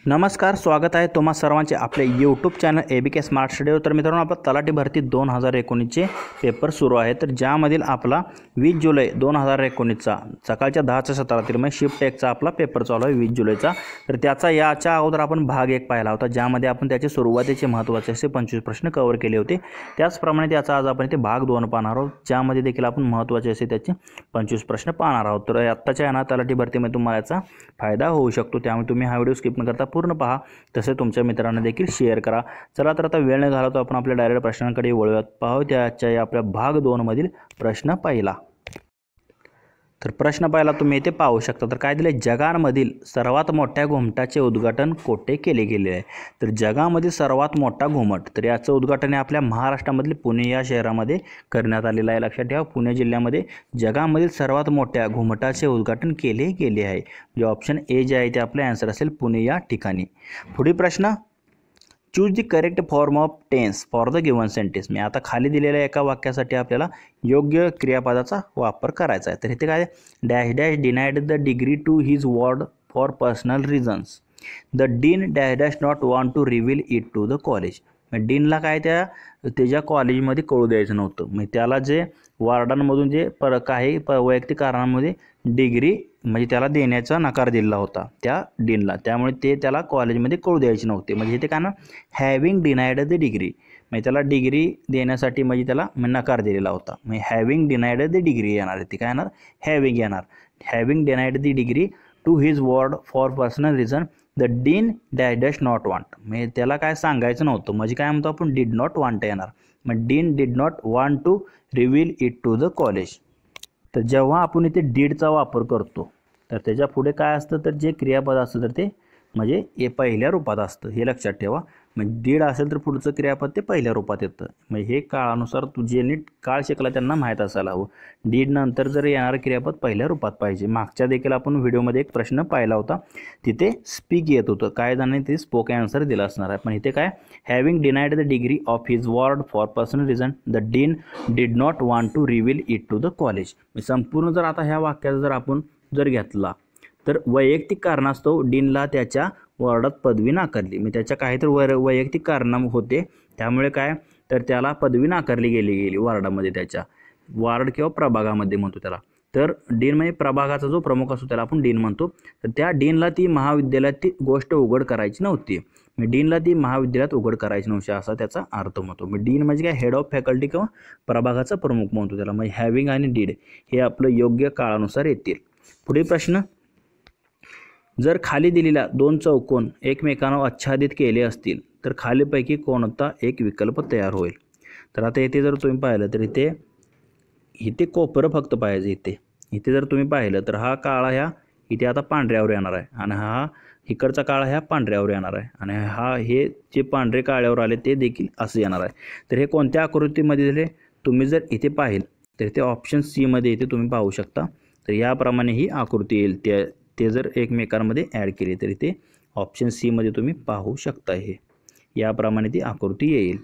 नमस्कार, स्वागत आहे तुम्हा सर्वांचे आपले यूट्यूब चॅनल ABK स्मार्ट स्टडीवर। तर मित्रांनो, आपला तलाठी भरती 2019चे पेपर सुरू आहे। तर ज्यामधील आपला 20 जुलै 2019चा सकाळच्या 10च्या सत्रातील म्हणजे शिफ्ट 1चा आपला पेपर चालू आहे 20 जुलैचा। तर त्याचा याच्या अगोदर आपण भाग 1 पाहिला होता, ज्यामध्ये आपण त्याचे सुरुवातीचे महत्त्वाचे असे 25 प्रश्न कव्हर केले होते। त्याचप्रमाणे त्याचा आज आपण इथे भाग 2 पाहणार आहोत, ज्यामध्ये देखील आपण महत्त्वाचे असे त्याचे 25 प्रश्न पाहणार आहोत। तर आत्ताच्या या तलाठी भरतीमध्ये तुम्हाला याचा फायदा होऊ शकतो, त्यामुळे तुम्ही हा व्हिडिओ स्किप न करता पूर्ण पहा, तसे तुमच्या मित्रांना देखील शेअर करा। चला तर आता वेळ न घालवता आपण आपल्या डायरेक्ट प्रश्नांकडे वळूयात। पाहू त्याच्या आपल्या भाग 2 मधील प्रश्न पहिला। तर प्रश्न पहिला तुम्ही इथे पाहू शकता। तर काय दिले, जगामधील सर्वात मोठ्या घुमटाचे उद्घाटन कोठे केले गेले आहे? तर जगामधील सर्वात मोठा घुमट, तर याचं उद्घाटन आपल्या महाराष्ट्रामधील पुणे या शहरामध्ये करण्यात आलेलं आहे। लक्षात ठेवा, पुणे जिल्ह्यामध्ये जगामधील सर्वात मोठ्या घुमटाचे उद्घाटन केले गेले आहे। जे ऑप्शन ए जे आहे ते आपले आन्सर असेल पुणे या ठिकाणी। पुढील प्रश्न, choose the correct form of tense for the given sentence. मी आता खाली दिलेल्या एका वाक्यासाठी आपल्याला योग्य क्रियापदाचा वापर करायचा आहे। तर इथे काय, dash dash denied the degree to his ward for personal reasons. The dean dash dash not want to reveal it to the college. मग डीनला काय त्याच्या कॉलेजमध्ये कळू द्यायचं नव्हतं, मग त्याला जे वॉर्डनमधून जे काही वैयक्तिक कारणांमध्ये डिग्री म्हणजे त्याला देण्याचा नकार दिला होता त्या डीनला, त्यामुळे ते त्याला कॉलेजमध्ये कळू द्यायचे नव्हते। म्हणजे इथे काय ना, हॅविंग डिनाइड द डिग्री, म्हणजे त्याला डिग्री देण्यासाठी म्हणजे त्याला नकार दिलेला होता। म्हणजे हॅविंग डिनाइड द डिग्री येणार आहे, ती काय येणार, हॅविंग येणार। Having denied the degree to his ward for personal reason the dean dash dash not want, म्हणजे त्याला काय सांगायचं नव्हतं, म्हणजे काय म्हणतो आपण, डिड नॉट वॉन्ट येणार। मग dean did not want to reveal it to the college. तर जेव्हा आपण इथे डीडचा वापर करतो तर त्याच्या पुढे काय असतं, तर जे क्रियापद असतं तर ते म्हणजे हे पहिल्या रूपात असतं, हे लक्षात ठेवा। म्हणजे डीड असेल तर पुढचं क्रियापद ते पहिल्या रूपात येतं। म्हणजे हे काळानुसार जे नीट काळ शिकला त्यांना माहीत असायला हवं, डीड नंतर जर येणारं क्रियापद पहिल्या रूपात पाहिजे। मागच्या देखील आपण व्हिडिओमध्ये एक प्रश्न पाहिला होता, तिथे स्पीक येत होतं, काय जणांनी ते स्पोक आन्सर दिला असणार आहे। पण इथे काय, having denied the degree of his ward for personal reason the dean did not want to reveal it to the college. संपूर्ण जर आता ह्या वाक्याचा जर आपण घेतला तर वैयक्तिक कारणास्तव डीनला त्याच्या वॉर्डात पदवी नाकारली, म्हणजे त्याच्या काहीतरी वैयक्तिक कारणाम होते, त्यामुळे काय, तर त्याला पदवी नाकारली गेली वॉर्डामध्ये, त्याच्या वॉर्ड किंवा प्रभागामध्ये म्हणतो त्याला। तर डीन म्हणजे प्रभागाचा जो प्रमुख असतो त्याला आपण डीन म्हणतो। तर त्या डीनला ती महाविद्यालयात ती गोष्ट उघड करायची नव्हती, म्हणजे डीनला ती महाविद्यालयात उघड करायची नव्हती असा त्याचा अर्थ होतो। मग डीन म्हणजे काय, हेड ऑफ फॅकल्टी किंवा प्रभागाचा प्रमुख म्हणतो त्याला। म्हणजे हॅविंग आणि डीड हे आपलं योग्य काळानुसार येतील। पुढील प्रश्न, जर खाली दिलेल्या दोन चौकोन एकमेकांना आच्छादित केले असतील तर खालीपैकी कोणता एक विकल्प तयार होईल? तर आता इथे जर तुम्ही पाहिलं तर इथे कोपरं फक्त पाहिजे। इथे जर तुम्ही पाहिलं तर हा काळा इथे आता पांढऱ्यावर येणार आहे, आणि हा इकडचा काळा ह्या पांढऱ्यावर येणार आहे, आणि हे जे पांढरे काळ्यावर आले ते देखील असं येणार आहे। तर हे कोणत्या आकृतीमध्ये दिले, तुम्ही जर इथे पाहिलं तर इथे ऑप्शन सी मध्ये इथे तुम्ही पाहू शकता। तर याप्रमाणे ही आकृती येईल, ते जर एकमेकांमध्ये ॲड केली तर इथे ऑप्शन सी मध्ये तुम्ही पाहू शकता, हे याप्रमाणे ती आकृती येईल।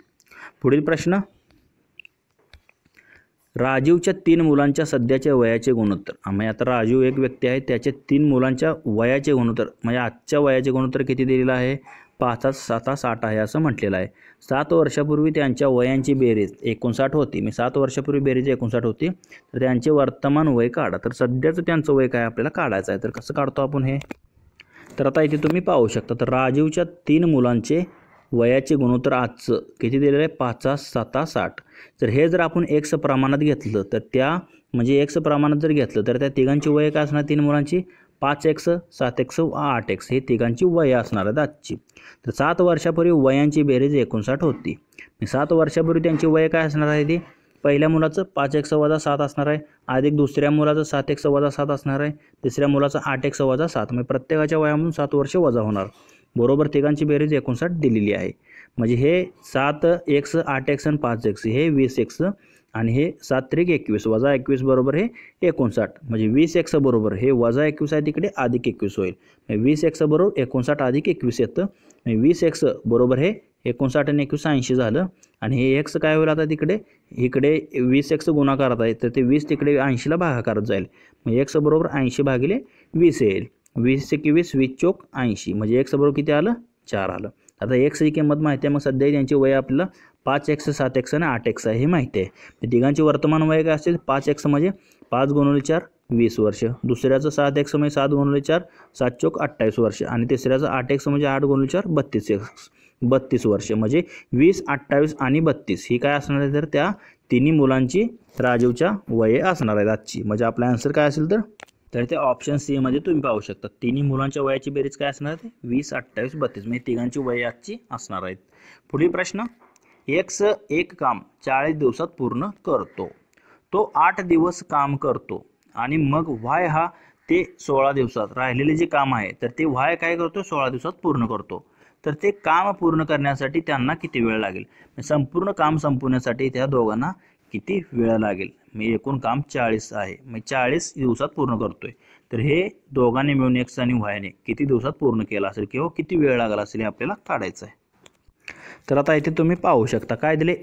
पुढील प्रश्न, राजीवच्या 3 मुलांच्या सध्याच्या वयाचे गुणोत्तर। म्हणजे आता राजीव एक व्यक्ती आहे, त्याच्या 3 मुलांच्या वयाचे गुणोत्तर म्हणजे आजच्या वयाचे गुणोत्तर किती दिलेलं आहे, 5 7 60 आहे असं म्हटलेलं आहे। 7 वर्षापूर्वी त्यांच्या वयांची बेरीज 59 होती, मी 7 वर्षापूर्वी बेरीज 59 होती, तर त्यांचे वर्तमान वय काढा। तर सध्याचं त्यांचं वय काय आपल्याला काढायचं आहे, तर कसं काढतो आपण हे, तर आता इथे तुम्ही पाहू शकता। तर राजीवच्या 3 मुलांचे वयाचे गुणोत्तर आजचं किती दिलेलं आहे, 5 7 60। तर हे जर आपण एक्स प्रमाणात घेतलं तर म्हणजे एक्स प्रमाणात जर घेतलं तर त्या तिघांची वय काय असणार, 3 मुलांची 5x 7x 8x हे तिघांची वय असणार आहेत आजची। तर 7 वर्षापूर्वी वयांची बेरीज 59 होती, 7 वर्षापूर्वी त्यांची वय काय असणार आहे, ती पहिल्या मुलाचं 5x 7 असणार आहे, अधिक दुसऱ्या मुलाचं 7x 7 असणार आहे, तिसऱ्या मुलाचं 8x 7, म्हणजे प्रत्येकाच्या वयामधून 7 वर्ष वजा होणार, बरोबर तिघांची बेरीज 59 दिलेली आहे। म्हणजे हे 7x 8x आणि 5x हे 20x, आणि हे 7 त्रिक 21 वजा 21 बरोबर हे 59, म्हणजे 20x बरोबर हे वजा 21 आहे तिकडे अधिक 21 होईल, 20x बरोबर 59 अधिक 21 येतं, 20x बरोबर हे 59 आणि 21 80 झालं, आणि हे x काय होईल आता इकडे 20x गुणाकारात आहे, तर ते 20 तिकडे 80ला भागाकारात जाईल, म्हणजे x बरोबर 80 भागिले 20 येईल। 20 × 20 20 चोक 80 म्हणजे x बरोबर किती आलं 4 आलं. आता x ही किंमत माहिती आहे, मग सध्या त्यांची वय आपल्याला 5x 7x आणि 8x आहे हे माहिती आहे. तिघांची वर्तमान वय काय असेल 5x म्हणजे 5 × 4 20 वर्ष, दुसऱ्याचं 7x म्हणजे 7 × 4 7 चोक 28 वर्ष आणि तिसऱ्याचं 8x म्हणजे 8 × 4 32 वर्ष म्हणजे 20 28 आणि 32 ही काय असणार आहे तर त्या तिन्ही मुलांची राजीवच्या वये असणार आहेत आजची. म्हणजे आपला आन्सर काय असेल तर ते ऑप्शन सी मध्ये तुम्ही पाहू शकता तिन्ही मुलांच्या वयाची बेरीज काय असणार आहे 20 28 32 म्हणजे तिघांची वय आजची असणार आहेत. पुढील प्रश्न, x एक काम 40 दिवसात पूर्ण करतो, तो 8 दिवस काम करतो आणि मग y हा ते 16 दिवसात राहिलेले जे काम आहे तर ते y काय करतो 16 दिवसात पूर्ण करतो. तर ते काम पूर्ण करण्यासाठी त्यांना किती वेळ लागेल, संपूर्ण काम संपवण्यासाठी त्या दोघांना किती वेळ लागेल. मी एकूण काम 40 आहे, मी 40 दिवसात पूर्ण करतोय, तर हे दोघांनी मिळून x आणि y ने किती दिवसात पूर्ण केला असेल किंवा किती वेळ लागला असेल हे आपल्याला काढायचं आहे. तर आता इथे तुम्ही पाहू शकता काय दिले,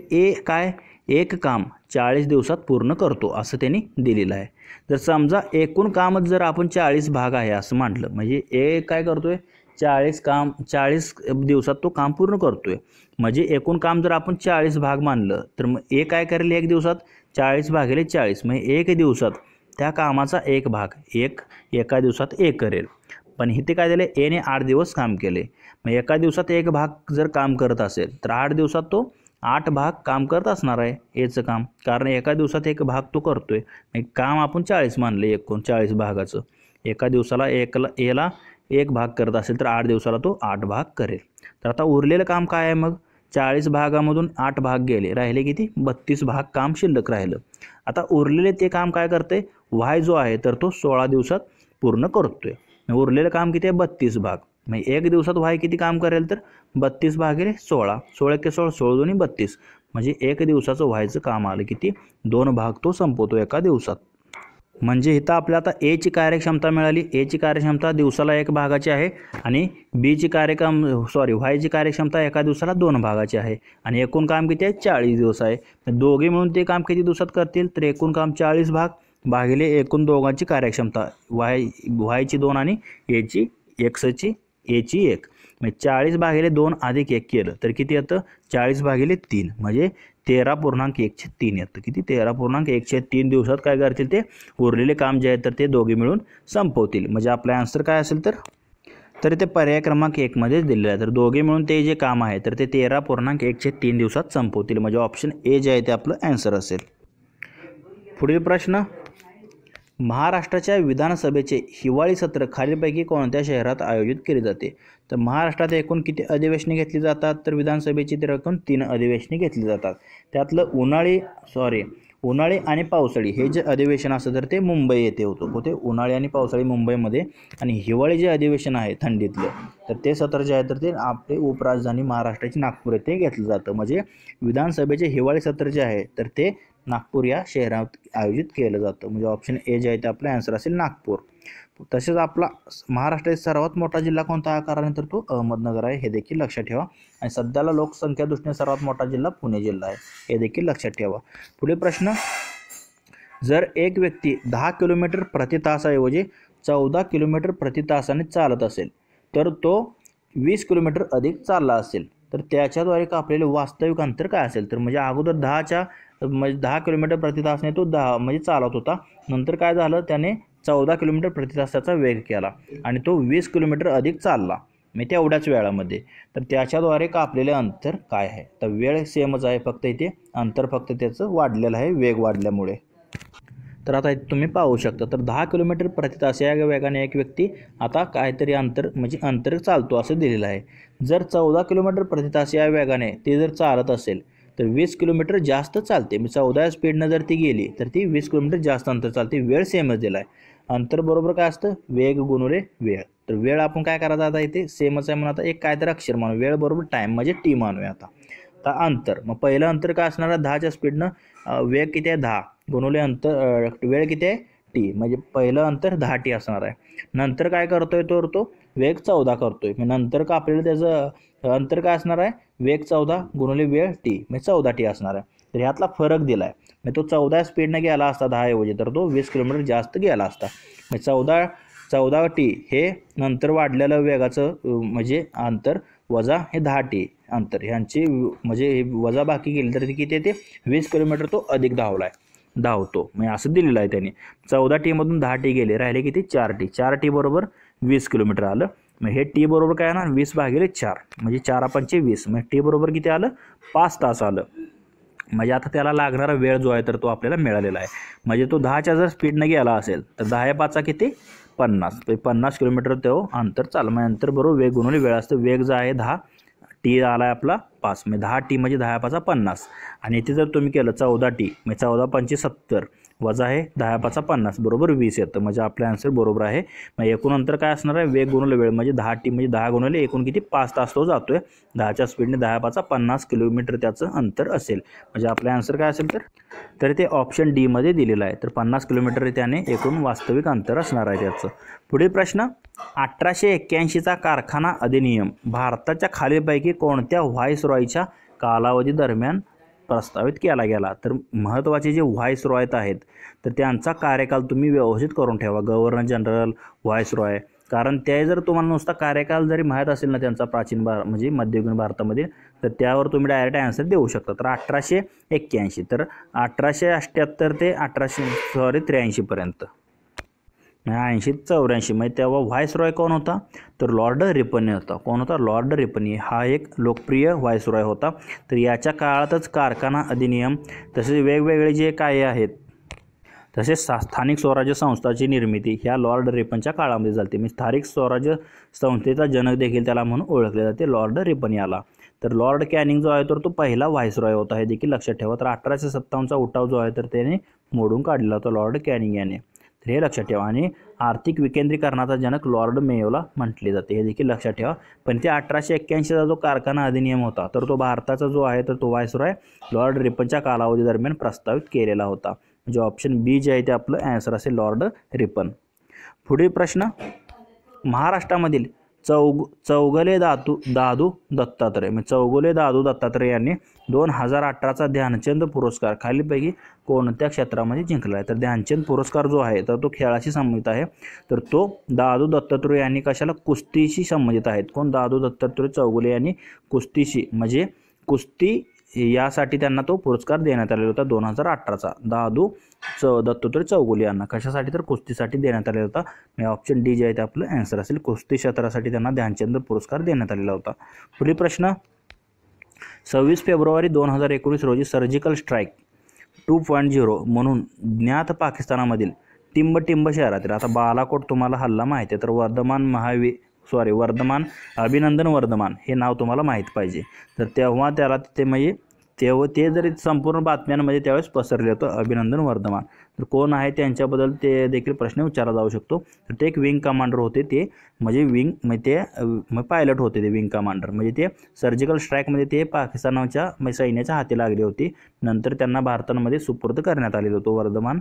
काय एक काम 40 दिवसात पूर्ण करतो असं त्यांनी दिलेलं आहे. जर समजा एकूण कामच जर आपण 40 भाग आहे असं म्हटलं, म्हणजे काय करतोय 40 दिवसात तो काम पूर्ण करतोय, म्हणजे एकूण काम जर आपण 40 भाग मानलं तर मग काय करेल एक दिवसात 40 भागिले 40 म्हणजे एक दिवसात त्या कामाचा एक भाग एका दिवसात करेल. पण इथे काय दिले ने 8 दिवस काम केले, मग एका दिवसात एक भाग जर काम करत असेल तर 8 दिवसात तो 8 भाग काम करत असणार आहे याचं काम, कारण एका दिवसात एक भाग तो करतोय. काम आपण 40 मानले एकूण 40 भागाचं, एका दिवसाला याला एक भाग करत असेल तर 8 दिवसाला तो 8 भाग करेल. तर आता उरलेलं काम काय आहे, मग 40 भागामधून 8 भाग गेले, राहिले किती 32 भाग काम शिल्लक राहिलं. आता उरलेले ते काम काय करते y जो आहे तर तो 16 दिवसात पूर्ण करतोय. उरलेलं काम किती आहे 32 भाग, म्हणजे एक दिवसात y किती काम करेल तर 32 भागिले 16 16 × 16 16 दोन्ही 32 म्हणजे एक दिवसाचं व्हायचं काम आलं किती 2 भाग तो संपवतो एका दिवसात. म्हणजे इथं आपल्याला आता ए ची कार्यक्षमता मिळाली, ए ची कार्यक्षमता दिवसाला 1 भागाची आहे आणि बी ची वाय ची कार्यक्षमता एका दिवसाला 2 भागाची आहे आणि एकूण काम किती आहे 40 दिवस आहे. दोघे मिळून ते काम किती दिवसात करतील तर एकूण काम 40 भाग भागिले एकूण दोघांची कार्यक्षमता वाय ची 2 आणि ए ची ए ची 1 म्हणजे 40 भागिले 2 अधिक 1 केलं तर किती येतं 40 भागिले 3 म्हणजे 13.1/3 येतं. किती 13.1/3 दिवसात काय करतील ते उरलेले काम जे आहे तर ते दोघे मिळून संपवतील. म्हणजे आपला आन्सर काय असेल तर ते पर्याय क्रमांक 1 मध्ये दिलेलं आहे. तर दोघे मिळून ते जे काम आहे तर ते 13.1/3 दिवसात संपवतील, म्हणजे ऑप्शन ए जे आहे ते आपलं आन्सर असेल. पुढील प्रश्न, महाराष्ट्राच्या विधानसभेचे हिवाळी सत्र खालीलपैकी कोणत्या शहरात आयोजित केले जाते. तर महाराष्ट्रात एकूण किती अधिवेशने घेतली जातात तर विधानसभेची तर एकूण 3 अधिवेशने घेतली जातात. त्यातलं उन्हाळी आणि पावसाळी हे जे अधिवेशन असतं तर ते मुंबई येथे होते उन्हाळी आणि पावसाळी मुंबईमध्ये, आणि हिवाळी जे अधिवेशन आहे थंडीतलं तर ते सत्र जे आहे तर ते आपले उपराजधानी महाराष्ट्राची नागपूर येथे घेतलं जातं. म्हणजे विधानसभेचे हिवाळी सत्र जे आहे तर ते नागपूर या शहरात आयोजित केलं जातं. म्हणजे ऑप्शन ए जे आहे ते आपला आन्सर असेल नागपूर. तसेच आपला महाराष्ट्रातील सर्वात मोठा जिल्हा कोणत्या आकाराने तर तो अहमदनगर आहे, हे देखील लक्षात ठेवा. आणि सध्याला लोकसंख्या दृष्टीने सर्वात मोठा जिल्हा पुणे जिल्हा आहे, हे देखील लक्षात ठेवा. पुढील प्रश्न, जर एक व्यक्ती 10 किलोमीटर प्रति तासाऐवजी 14 किलोमीटर प्रति तासाने चालत असेल तर तो 20 किलोमीटर अधिक चालला असेल तर त्याच्याद्वारे कापलेले वास्तविक अंतर काय असेल. तर म्हणजे अगोदर 10 किलोमीटर प्रति तासाने तो चालत होता, नंतर काय झालं त्याने 14 किलोमीटर प्रति तासाचा वेग केला आणि तो 20 किलोमीटर अधिक चालला मी तेवढ्याच वेळामध्ये, तर त्याच्याद्वारे कापलेले अंतर काय आहे. तर वेळ सेमच आहे, फक्त इथे अंतर फक्त त्याचं वाढलेलं आहे वेग वाढल्यामुळे. तर आता तुम्ही पाहू शकता, तर 10 किलोमीटर प्रति तास या वेगाने एक व्यक्ती आता काहीतरी अंतर चालतो असं दिलेलं आहे. जर 14 किलोमीटर प्रति तास या वेगाने ते जर चालत असेल तर 20 किलोमीटर जास्त चालते. 14 स्पीडनं जर ती गेली तर ती 20 किलोमीटर जास्त अंतर चालते. वेळ सेमच दिला आहे. अंतर बरोबर काय असतं वेग गुणुले वेळ. तर वेळ आपण काय करायचं आता इथे सेमच आहे म्हणून आता एक काहीतरी अक्षर मानू, वेळ बरोबर टाईम म्हणजे टी मानूया. आता अंतर, मग पहिलं अंतर काय असणार आहे 10च्या स्पीडनं वेग किती आहे 10 गुणुले अंतर वेळ किती आहे टी, म्हणजे पहिलं अंतर 10t असणार आहे. नंतर काय करतोय तो वेग 14 करतोय, मग नंतर का आपल्याला त्याचं अंतर काय असणार आहे वेग 14 गुणुले वेळ टी म्हणजे 14t असणार आहे. तर ह्यातला फरक दिला आहे, मग तो 14 स्पीडनं गेला असता 10 ऐवजी तर तो 20 किलोमीटर जास्त गेला असता. मग 14t हे नंतर वाढलेलं वेगाचं म्हणजे अंतर वजा हे 10t अंतर ह्यांची म्हणजे वजा बाकी केली तर किती येते 20 किलोमीटर तो अधिक धावतो म्हणजे असं दिलेलं आहे त्यांनी. 14t मधून 10t गेले, राहिले किती 4t. 4t बरोबर 20 किलोमीटर आलं. मग हे टी बरोबर काय येणार 20/4 म्हणजे 4×5 = 20. मग टी बरोबर किती आलं 5 तास आलं. म्हणजे आता त्याला लागणारा वेळ जो आहे तर तो आपल्याला मिळालेला आहे. म्हणजे तो 10च्या जर स्पीडनं गेला असेल तर 10/5 किती 50. 50 किलोमीटर तो अंतर चाललं. मग नंतर बरोबर वेग गुणिले वेळ असतं. वेग जो आहे 10, टी आला आहे आपला 5. म्हणजे 10t म्हणजे 10×5 = 50. आणि इथे जर तुम्ही केलं 14t म्हणजे 14×5 = 70 वजा आहे 10×5 = 50 बरोबर 20 येतं. म्हणजे आपलं आन्सर बरोबर आहे. मग एकूण अंतर काय असणार आहे वेग गुणिले वेळ म्हणजे 10t म्हणजे 10 गुणिले एकूण किती 5 तास तो जातोय. 10च्या स्पीडने 10×5 = 50 किलोमीटर त्याचं अंतर असेल. म्हणजे आपलं आन्सर काय असेल तर ते ऑप्शन डी मध्ये दिलेलं आहे. तर 50 किलोमीटर त्याने एकूण वास्तविक अंतर असणार आहे त्याचं. पुढील प्रश्न 1881चा कारखाना अधिनियम भारताच्या खालीलपैकी कोणत्या व्हाईसरॉयच्या कालावधी दरम्यान प्रस्तावित केला गेला. तर महत्त्वाचे जे व्हाईसरॉय आहेत तर त्यांचा कार्यकाल तुम्ही व्यवस्थित करून ठेवा. गव्हर्नर जनरल, व्हाईसरॉय, कारण ते जर तुम्हाला नुसता कार्यकाल जरी माहीत असेल ना त्यांचा प्राचीन म्हणजे मध्ययुगीन भारतामध्ये तर त्यावर तुम्ही डायरेक्ट आन्सर देऊ शकता. तर 1881 तर 1878 ते 83 पर्यंत 80-84 म्हणजे तेव्हा व्हाईसरॉय कोण होता तर लॉर्ड रिपनी होता. कोण होता लॉर्ड रिपनी. हा एक लोकप्रिय व्हाईसरॉय होता. तर याच्या काळातच कारखाना अधिनियम तसेच वेगवेगळे जे काय आहेत तसेच स्थानिक स्वराज्य संस्थाची निर्मिती ह्या लॉर्ड रिपनच्या काळामध्ये झाली. म्हणजे स्थानिक स्वराज्य संस्थेचा जनक देखील त्याला म्हणून ओळखले जाते लॉर्ड रिपन याला. तर लॉर्ड कॅनिंग जो आहे तर तो पहिला व्हाईसरॉय होता हे देखील लक्षात ठेवा. तर 1857चा उठाव जो आहे तर त्याने मोडून काढलेला होता लॉर्ड कॅनिंग याने. तर हे लक्षात ठेवा. आणि आर्थिक विकेंद्रीकरणाचा जनक लॉर्ड मेयोला म्हटले जाते हे देखील लक्षात ठेवा. पण ते 1881चा जो कारखाना अधिनियम होता तर तो भारताचा जो आहे तर तो व्हाईसरॉय लॉर्ड रिपनच्या कालावधी दरम्यान प्रस्तावित केलेला होता. म्हणजे ऑप्शन बी जे आहे ते आपलं आन्सर असेल लॉर्ड रिपन. पुढील प्रश्न महाराष्ट्रामधील चौगुले दादू दत्तात्रय म्हणजे चौगुले दादू दत्तात्रय यांनी 2018चा ध्यानचंद पुरस्कार खालीलपैकी कोणत्या क्षेत्रामध्ये जिंकला आहे. तर ध्यानचंद पुरस्कार जो आहे तर तो खेळाशी संबंधित आहे. तर तो दादू दत्तात्रय यांनी कशाला कुस्तीशी संबंधित आहेत. कोण दादू दत्तात्रय चौगुले यांनी कुस्तीशी म्हणजे कुस्ती यासाठी त्यांना तो पुरस्कार देण्यात आलेला होता 2018चा. दादू दत्तात्रय चौगुले यांना कशासाठी तर कुस्तीसाठी देण्यात आलेला होता. ऑप्शन डी जे आहे ते आपलं आन्सर असेल. कुस्ती क्षेत्रासाठी त्यांना ध्यानचंद पुरस्कार देण्यात आलेला होता. पुढील प्रश्न 26 फेब्रुवारी 2019 रोजी सर्जिकल स्ट्राईक 2.0 म्हणून ज्ञात पाकिस्तानामधील टिंब शहरातील आता बालाकोट तुम्हाला हल्ला माहिती आहे तर वर्धमान अभिनंदन वर्धमान हे नाव तुम्हाला माहीत पाहिजे. तर तेव्हा त्याला तिथे म्हणजे ते जरी संपूर्ण बातम्यांमध्ये त्यावेळेस पसरले होतं अभिनंदन वर्धमान. तर कोण आहे त्यांच्याबद्दल ते देखील प्रश्न विचारला जाऊ शकतो. तर ते एक विंग कमांडर होते. ते म्हणजे ते पायलट होते. ते विंग कमांडर म्हणजे ते सर्जिकल स्ट्राईकमध्ये ते पाकिस्तानच्या सैन्याच्या हाती लागले होते. नंतर त्यांना भारतामध्ये सुपूर्द करण्यात आलेलं होतं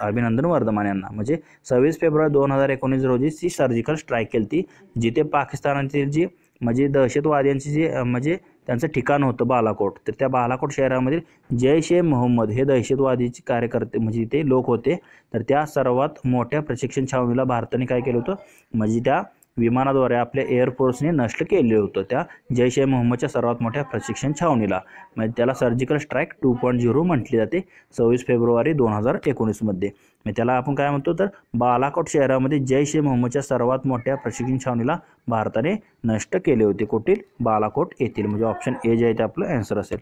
अभिनंदन वर्धमान यांना. म्हणजे 26 फेब्रुवारी 2019 रोजी ती सर्जिकल स्ट्राईक केली ती जिथे पाकिस्तानातील जी म्हणजे दहशतवाद्यांची जे म्हणजे त्यांचं ठिकाण होतं बालाकोट. तर त्या बालाकोट शहरामध्ये जैश-ए-मोहम्मद हे दहशतवादीचे कार्यकर्ते म्हणजे ते लोक होते. तर त्या सर्वात मोठ्या प्रशिक्षण छावणीला भारताने काय केलं होतं म्हणजे त्या विमानाद्वारे आपल्या एअरफोर्सने नष्ट केले होतं त्या जैश-ए-मोहम्मदच्या सर्वात मोठ्या प्रशिक्षण छावणीला. म्हणजे त्याला सर्जिकल स्ट्राईक 2.0 म्हटली जाते 26 फेब्रुवारी 2019 मध्ये. म्हणजे त्याला आपण काय म्हणतो तर बालाकोट शहरामध्ये जैश-ए-मोहम्मदच्या सर्वात मोठ्या प्रशिक्षण छावणीला भारताने नष्ट केले होते. कुठील बालाकोट येथील. म्हणजे ऑप्शन ए जे आहे ते आपलं आन्सर असेल.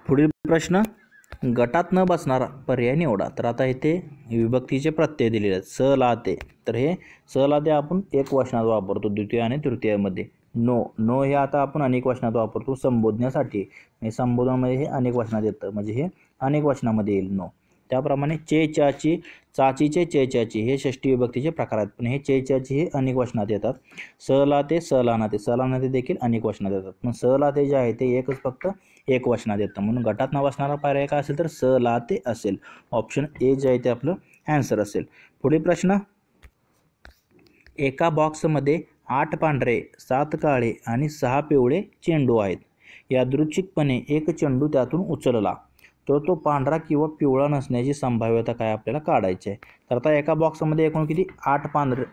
पुढील प्रश्न गटात न बसणारा पर्याय निवडा. तर आता इथे विभक्तीचे प्रत्यय दिलेले आहेत. स ला ते. तर हे स ला ते आपण एक वचनात वापरतो द्वितीय आणि तृतीयमध्ये. नो हे आता आपण अनेक वचनात वापरतो संबोधण्यासाठी. हे संबोधनामध्ये हे अनेक वचनात येतं म्हणजे हे अनेक वचनामध्ये येईल नो. त्याप्रमाणे चे चाची चाचीचे चे चाची हे षष्टी विभक्तीचे प्रकार आहेत. पण हे चे चाची हे अनेक वचनात येतात. स ला ते स ला ना ते स ला ना ते देखील अनेक वचनात येतात. पण स ला ते जे आहे ते एकच फक्त एक वचनात येतं. म्हणून गटात न बसणारा पर्याय काय असेल तर स ला ते असेल. ऑप्शन ए जे आहे ते आपलं आन्सर असेल. पुढील प्रश्न एका बॉक्समध्ये 8 पांढरे 7 काळे आणि 6 पिवळे चेंडू आहेत. यादृच्छिकपणे एक चेंडू त्यातून उचलला तर तो पांढरा किंवा पिवळा नसण्याची संभाव्यता काय आपल्याला काढायची आहे. तर आता एका बॉक्समध्ये एकूण किती 8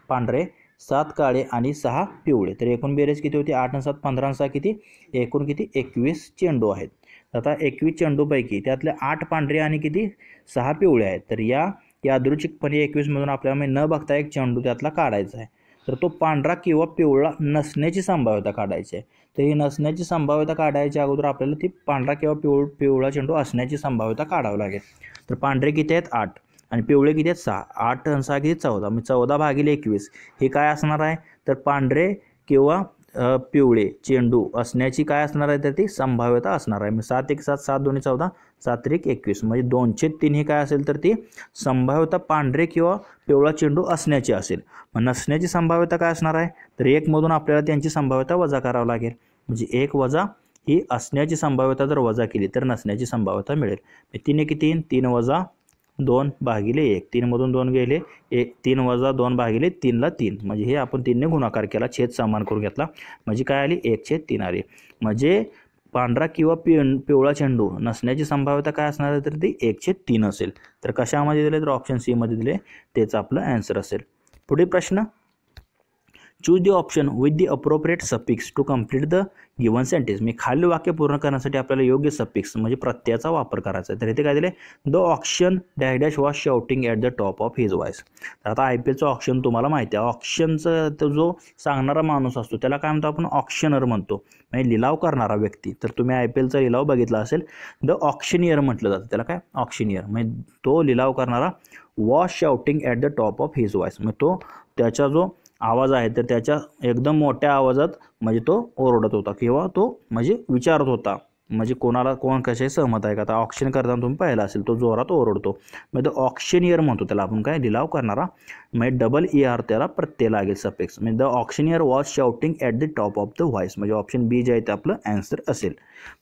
पांढरे 7 काळे आणि 6 पिवळे. तर एकूण बेरीज किती होती 8 आणि 7 15 आणि 6 किती एकूण किती 21 चेंडू आहेत. आता 21 चेंडूपैकी त्यातले 8 पांढरे आणि किती 6 पिवळे आहेत. तर या यादृच्छिकपणे 21 मधून आपल्याला न बघता एक चेंडू त्यातला काढायचा आहे. तर तो पांढरा किंवा पिवळा नसण्याची संभाव्यता काढायची आहे. तर ही नसण्याची संभाव्यता काढायच्या अगोदर आपल्याला ती पांढरा किंवा पिवळा चेंडू असण्याची संभाव्यता काढावी लागेल. तर पांढरे किती आहेत 8 आणि पिवळे किती आहेत 6. 8 आणि 6 किती 14. मग 14 भागिले 21 हे काय असणार आहे. तर पांढरे किंवा पिवळे चेंडू असण्याची काय असणार आहे तर ती संभाव्यता असणार आहे. मग 7 1 7 7 2 14 7 1 21 म्हणजे 2/3 हे काय असेल तर ती संभाव्यता पांढरे किंवा पिवळा चेंडू असण्याची असेल. मग नसण्याची संभाव्यता काय असणार आहे तर 1 मधून आपल्याला त्यांची संभाव्यता वजा करावी लागेल. म्हणजे 1 वजा ही असण्याची संभाव्यता जर वजा केली तर नसण्याची संभाव्यता मिळेल. 3 1 3 3 वजा 2 भागिले 1 3 मधून 2 गेले 3 वजा 2 भागिले 3 ला 3 म्हणजे हे आपण 3 ने गुणाकार केला छेद समान करून घेतला म्हणजे काय आली 1/3 आली. म्हणजे पांढरा किंवा पिवळा चेंडू नसण्याची संभाव्यता काय असणार आहे तर ती 1/3 असेल. तर कशामध्ये दिले तर ऑप्शन सी मध्ये दिले तेच आपलं आन्सर असेल. पुढील प्रश्न choose the option with the appropriate suffix to complete the given sentence. मी खालील वाक्य पूर्ण करण्यासाठी आपल्याला योग्य सफिक्स म्हणजे प्रत्ययाचा वापर करायचा आहे. तर इथे काय दिले the auction dash dash was shouting at the top of his voice. तर आता IPLचं ऑक्शन तुम्हाला माहिती आहे. ऑक्शनचं तो जो सांगणारा माणूस असतो त्याला काय म्हणतो आपण ऑक्शनर म्हणतो म्हणजे लिलाव करणारा व्यक्ती. तर तुम्ही IPLचा लिलाव बघितला असेल द ऑक्शनियर म्हटलं जातं त्याला काय ऑक्शनियर म्हणजे तो लिलाव करणारा was shouting at the top of his voice म्हणजे तो त्याचा जो आवाज आहे तर त्याच्या एकदम मोठ्या आवाजात म्हणजे तो ओरडत होता किंवा तो म्हणजे विचारत होता म्हणजे कोण कशाशी सहमत आहे का. आता ऑक्शन करताना तुम्ही पाहिलं असेल तो जोरात ओरडतो म्हणजे ऑक्शनियर म्हणतो त्याला आपण काय लिलाव करणारा म्हणजे ER त्याला प्रत्यय लागेल सफिक्स म्हणजे the auctioneer was shouting at the top of the voice म्हणजे ऑप्शन बी जे आहे ते आपलं आन्सर असेल.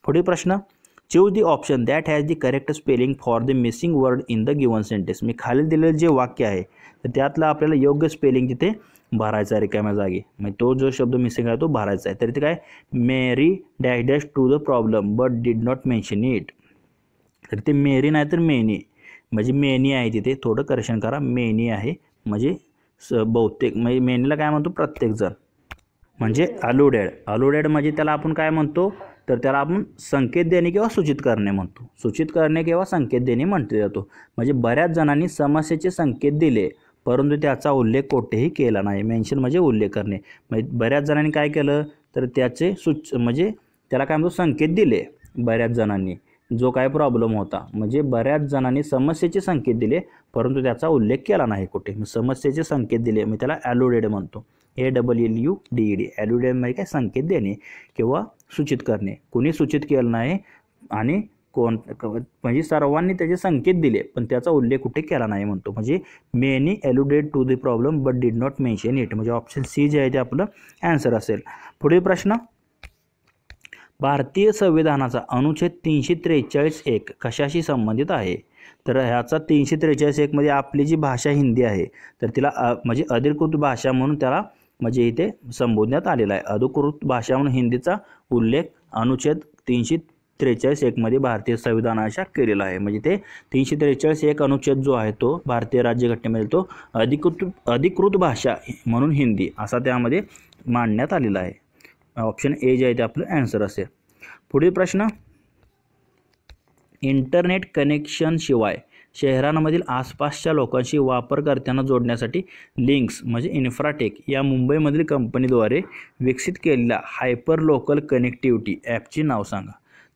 पुढील प्रश्न choose the option that has the correct spelling for the missing word in the given sentence. मी खाली दिलेलं जे वाक्य आहे तर त्यातलं आपल्याला योग्य स्पेलिंग तिथे भरायचा आहे रिकाम्या जागी म्हणजे तो जो शब्द मिसिंग आहे तो भरायचा आहे. तर इथे काय Mary dash dash to the problem but did not mention it. तर ते मेरी नाही तर मेनी म्हणजे मेनी आहे तिथे थोडं करेक्शन करा मेनी आहे म्हणजे बहुतेक म्हणजे मेनीला काय म्हणतो प्रत्येकजण म्हणजे अलुडेड म्हणजे त्याला आपण काय म्हणतो तर त्याला आपण संकेत देणे किंवा सूचित करणे म्हणतो. सूचित करणे किंवा संकेत देणे म्हटले जातो. म्हणजे बऱ्याच जणांनी समस्येचे संकेत दिले परंतु त्याचा उल्लेख कोठेही केला नाही. मेन्शन म्हणजे उल्लेख करणे म्हणजे बऱ्याच जणांनी काय केलं तर त्याचे म्हणजे त्याला काय म्हणतो संकेत दिले बऱ्याच जणांनी जो काय प्रॉब्लेम होता म्हणजे बऱ्याच जणांनी समस्येचे संकेत दिले परंतु त्याचा उल्लेख केला नाही कुठे. समस्येचे संकेत दिले म्हणजे त्याला ॲल्युडेड म्हणतो. ALLUDED ॲल्युडेड म्हणजे काय संकेत देणे किंवा सूचित करणे. कुणी सूचित केलं नाही आणि म्हणजे सर्वांनी त्याचे संकेत दिले पण त्याचा उल्लेख कुठे केला नाही म्हणतो. म्हणजे many alluded to the problem but did not mention it म्हणजे ऑप्शन सी जे आहे ते आपलं आन्सर असेल. पुढील प्रश्न भारतीय संविधानाचा अनुच्छेद 343(1) कशाशी संबंधित आहे. तर ह्याचा 343(1) मध्ये आपली जी भाषा हिंदी आहे तर तिला म्हणजे अधिकृत भाषा म्हणून त्याला म्हणजे इथे संबोधण्यात आलेला आहे. अधिकृत भाषा म्हणून हिंदीचा उल्लेख अनुच्छेद 343(1) मध्ये भारतीय संविधानाच्या केलेला आहे. म्हणजे ते 343(1) अनुच्छेद जो आहे तो भारतीय राज्यघटनेमध्ये तो अधिकृत भाषा म्हणून हिंदी असा त्यामध्ये मांडण्यात आलेला आहे. ऑप्शन ए जे आहे ते आपलं आन्सर असेल. पुढील प्रश्न इंटरनेट कनेक्शन शिवाय शहरांमधील आसपासच्या लोकांशी वापरकर्त्यांना जोडण्यासाठी लिंक्स म्हणजे इन्फ्राटेक या मुंबईमधील कंपनीद्वारे विकसित केलेल्या हायपर लोकल कनेक्टिव्हिटी ॲपचे नाव सांगा.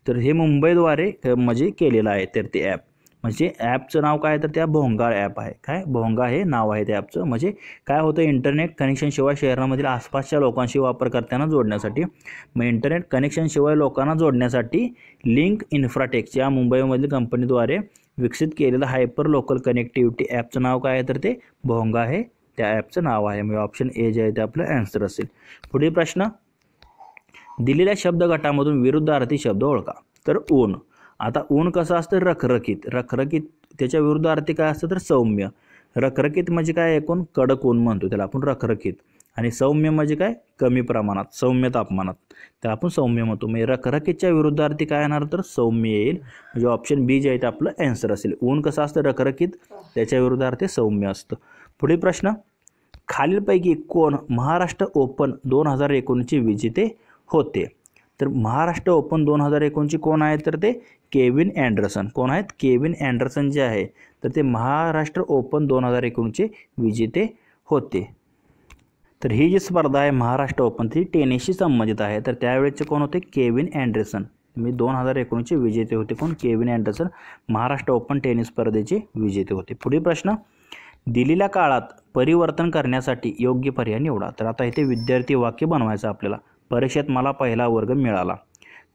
तर हे मुंबईद्वारे म्हणजे केलेलं आहे तर ते ॲप म्हणजे ॲपचं नाव काय तर त्या भोंगा ॲप आहे. काय भोंगा हे नाव आहे त्या ॲपचं. म्हणजे काय होतं इंटरनेट कनेक्शनशिवाय शहरामधील आसपासच्या लोकांशी वापरकर्त्यांना जोडण्यासाठी मग इंटरनेट कनेक्शनशिवाय लोकांना जोडण्यासाठी लिंक इन्फ्राटेकच्या मुंबईमधील कंपनीद्वारे विकसित केलेलं हायपर लोकल कनेक्टिव्हिटी ॲपचं नाव काय आहे तर ते भोंगा आहे त्या ॲपचं नाव आहे. म्हणजे ऑप्शन ए जे आहे ते आपलं आन्सर असेल. पुढील प्रश्न दिलेल्या शब्दगटामधून विरुद्धार्थी शब्द ओळखा. तर ऊन. आता ऊन कसं असतं रखरखीत त्याच्या विरुद्धार्थी काय असतं तर सौम्य. रखरखीत म्हणजे काय एकूण कडक ऊन म्हणतो त्याला आपण रखरखीत. आणि सौम्य म्हणजे काय, कमी प्रमाणात, सौम्य तापमानात, तर आपण सौम्य म्हणतो. म्हणजे रखरखीच्या विरुद्धार्थी काय येणार, तर सौम्य येईल. म्हणजे ऑप्शन बी जे आहे ते आपलं आन्सर असेल. ऊन कसं असतं, रखरखीत, त्याच्या विरुद्धार्थी सौम्य असतं. पुढील प्रश्न, खालीलपैकी कोण महाराष्ट्र ओपन 2019चे विजेते होते. तर महाराष्ट्र ओपन 2019चे कोण आहेत, तर ते केविन अँडरसन. कोण आहेत, केविन अँडरसन जे आहे तर ते महाराष्ट्र ओपन 2019चे विजेते होते. तर ही जी स्पर्धा आहे महाराष्ट्र ओपन ती टेनिसशी संबंधित आहे. तर त्यावेळेचे कोण होते, केविन अँडरसन. 2019चे विजेते होते कोण, Kevin Anderson, Maharashtra Open tennis स्पर्धेचे विजेते होते. पुढील प्रश्न, दिलेल्या काळात परिवर्तन करण्यासाठी योग्य पर्याय निवडा. तर आता इथे विद्यार्थी वाक्य बनवायचं आपल्याला. परीक्षेत मला पहिला वर्ग मिळाला.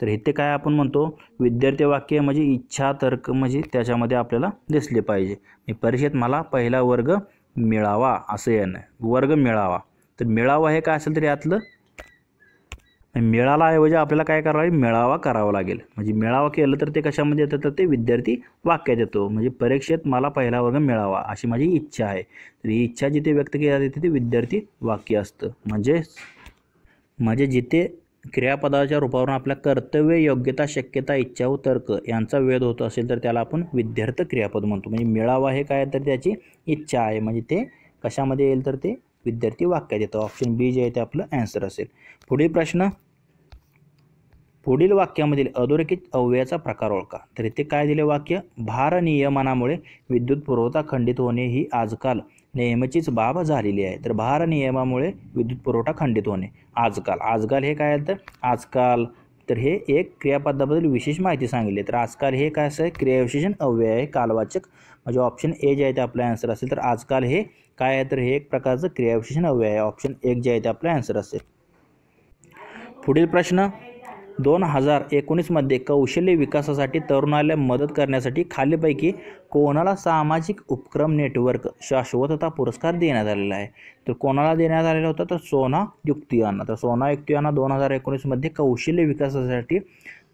तर इथे काय आपण म्हणतो, विद्यार्थी वाक्य म्हणजे इच्छा तर्क म्हणजे त्याच्यामध्ये आपल्याला दिसले पाहिजे. परीक्षेत मला पहिला वर्ग मिळावा असं येणं, वर्ग मिळावा. तर मिळावा हे काय असेल तर यातलं मिळाला ऐवजी आपल्याला काय करावं लागेल, मिळावा करावा लागेल. म्हणजे मिळावा केलं तर ते कशामध्ये येतं, तर ते विद्यार्थी वाक्यात येतो. म्हणजे परीक्षेत मला पहिला वर्ग मिळावा अशी माझी इच्छा आहे. तर ही इच्छा जिथे व्यक्त केली जाते ते विद्यार्थी वाक्य असतं. म्हणजे जिथे क्रियापदाच्या रूपावरून आपल्या कर्तव्य, योग्यता, शक्यता, इच्छा व तर्क यांचा वेध होत असेल तर त्याला आपण विद्यार्थ क्रियापद म्हणतो. म्हणजे मिळावा हे काय तर त्याची इच्छा आहे. म्हणजे ते कशामध्ये येईल तर ते विद्यार्थी वाक्यात येतं. ऑप्शन बी जे आहे ते आपलं आन्सर असेल. पुढील प्रश्न, पुढील वाक्यामधील अधोरेखित अव्ययाचा प्रकार ओळखा. तर इथे काय दिले वाक्य, भारनियमनामुळे विद्युत पुरवठा खंडित होणे ही आजकाल नेहमीचीच बाब झालेली आहे. तर भारनियमामुळे विद्युत पुरवठा खंडित होणे, आजकाल हे काय आहे तर आजकाल. तर हे एक क्रियापदाबद्दल विशेष माहिती सांगितली. तर आजकाल हे काय असं क्रियाविशेषण अव्यय आहे, कालवाचक. म्हणजे ऑप्शन ए जे आहे ते आपलं आन्सर असेल. तर आजकाल हे काय आहे तर हे एक प्रकारचं क्रियाविशेषण अव्यय आहे. ऑप्शन 1 जे आहे ते आपलं आन्सर असेल. पुढील प्रश्न, 2019मध्ये कौशल्य विकासासाठी तरुणाला मदत करण्यासाठी खालीलपैकी कोणाला सामाजिक उपक्रम नेटवर्क शाश्वतता पुरस्कार देण्यात आलेला आहे. तर कोणाला देण्यात आलेला होता, तर सोना युक्ती यांना. तर सोना युक्ती यांना 2019मध्ये कौशल्य विकासासाठी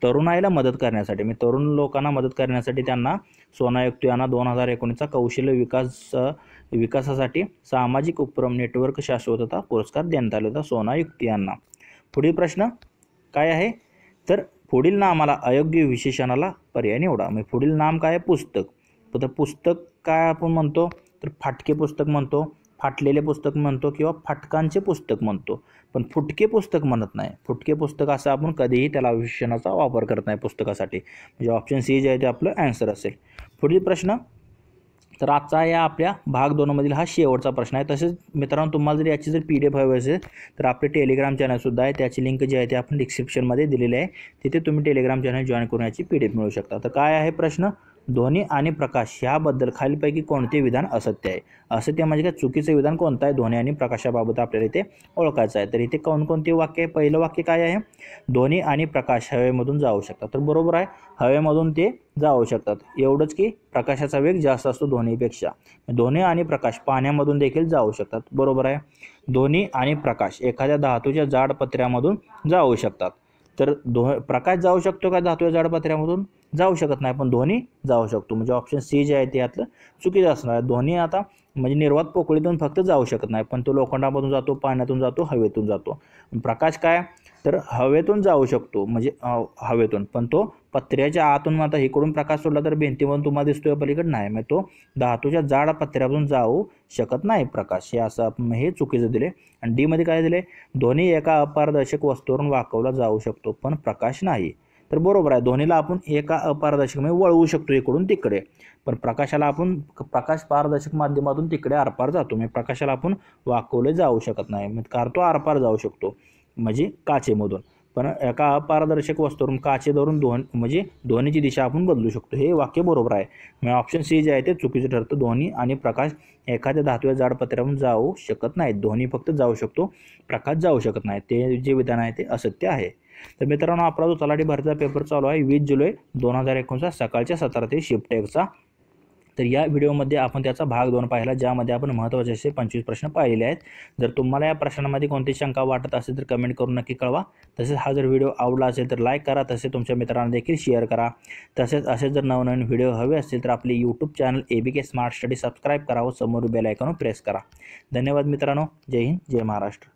तरुणाईला मदत करण्यासाठी, म्हणजे तरुण लोकांना मदत करण्यासाठी त्यांना सोना युक्ती यांना 2019चा कौशल्य विकासासाठी सामाजिक उपक्रम नेटवर्क शाश्वतता पुरस्कार देण्यात आला होता सोना युक्ती यांना. पुढील प्रश्न काय आहे, तर पुढील नामाला अयोग्य विशेषणाला पर्याय निवडा. म्हणजे पुढील नाम काय आहे, पुस्तक. तर पुस्तक काय आपण म्हणतो, तर फाटके पुस्तक म्हणतो, फाटलेले पुस्तक म्हणतो किंवा फाटकांचे पुस्तक म्हणतो. पण फुटके पुस्तक म्हणत नाही. फुटके पुस्तक असं आपण कधीही त्याला विशेषणाचा वापर करत नाही पुस्तकासाठी. म्हणजे ऑप्शन सी जे आहे ते आपलं आन्सर असेल. पुढील प्रश्न, तर आजचा या आपल्या भाग 2 मधील हा शेवटचा प्रश्न आहे. तसेच मित्रांनो तुम्हाला जर याची जर PDF हवी असेल तर आपले टेलिग्राम चॅनलसुद्धा आहे. त्याची लिंक जी आहे ते आपण डिस्क्रिप्शनमध्ये दिलेली आहे. तिथे तुम्ही टेलिग्राम चॅनल जॉईन करून याची PDF मिळवू शकता. तर काय आहे प्रश्न, ध्वनी आणि प्रकाश ह्याबद्दल खालीलपैकी कोणते विधान असत्य आहे. असत्य म्हणजे काय, चुकीचं विधान कोणतं आहे, ध्वनी आणि प्रकाशाबाबत आपल्याला इथे ओळखायचं आहे. तर इथे कोणकोणते वाक्य आहे, पहिलं वाक्य काय आहे, ध्वनी आणि प्रकाश हवेमधून जाऊ शकतात. तर बरोबर आहे, हवेमधून ते जाऊ शकतात. एवढंच की प्रकाशाचा वेग जास्त असतो ध्वनीपेक्षा. ध्वनी आणि प्रकाश पाण्यामधून देखील जाऊ शकतात. बरोबर आहे, ध्वनी आणि प्रकाश एखाद्या धातूच्या जाड पत्र्यामधून जाऊ शकतात. तर प्रकाश जाऊ शकतो का धातूच्या जाड पत्र्यामधून, जाऊ शकत नाही. पण ध्वनी जाऊ शकतो. म्हणजे ऑप्शन सी जे आहे ते यातलं चुकीचं असणार आहे. ध्वनी आता म्हणजे निर्वात पोकळीतून फक्त जाऊ शकत नाही, पण तो लोखंडामधून जातो, पाण्यातून जातो, हवेतून जातो. प्रकाश काय, तर हवेतून जाऊ शकतो, म्हणजे हवेतून, पण तो पत्र्याच्या आतून. आता इकडून प्रकाश सोडला तर भिंतीमधून तुम्हाला दिसतोय पलीकडे नाही, मग तो धातूच्या जाड पत्र्यामधून जाऊ शकत नाही प्रकाश. हे असं हे चुकीचं दिले. आणि डी मध्ये काय दिले, ध्वनी एका अपारदर्शक वस्तूवरून वाकवला जाऊ शकतो पण प्रकाश नाही. तर बरोबर आहे, ध्वनीला आपण एका अपारदर्शक म्हणजे वळवू शकतो इकडून तिकडे, पण प्रकाशाला आपण प्रकाश पारदर्शक माध्यमातून तिकडे आरपार जातो. म्हणजे प्रकाशाला आपण वाकवले जाऊ शकत नाही, म्हणजे कार तो आरपार जाऊ शकतो म्हणजे काचेमधून, पण एका अपारदर्शक वस्तूवरून काचे धरून म्हणजे ध्वनीची दिशा आपण बदलू शकतो. हे वाक्य बरोबर आहे. म्हणजे ऑप्शन सी जे आहे ते चुकीचं ठरतं. ध्वनी आणि प्रकाश एखाद्या धातूच्या जाड पत्र्यावरून जाऊ शकत नाहीत. ध्वनी फक्त जाऊ शकतो, प्रकाश जाऊ शकत नाही. ते जे विधान आहे ते असत्य आहे. तर मित्रांनो, आपला जो तलाठी भरतीचा पेपर चालू आहे 20 जुलै 2019 सकाळच्या 17 ते शिफ्ट 1चा. तर या व्हिडिओमध्ये आपण त्याचा भाग 2 पाहिला, ज्यामध्ये आपण महत्त्वाचे असे 25 प्रश्न पाहिलेले आहेत. जर तुम्हाला या प्रश्नांमध्ये कोणती शंका वाटत असेल तर कमेंट करून नक्की कळवा. तसेच हा जर व्हिडिओ आवडला असेल तर लाईक करा, तसेच तुमच्या मित्रांना देखील शेअर करा. तसेच असे जर नवनवीन व्हिडिओ हवे असतील तर आपले YouTube channel ABK smart study subscribe करा व समोर बेल आयकॉन प्रेस करा. धन्यवाद मित्रांनो. जय हिंद, जय महाराष्ट्र.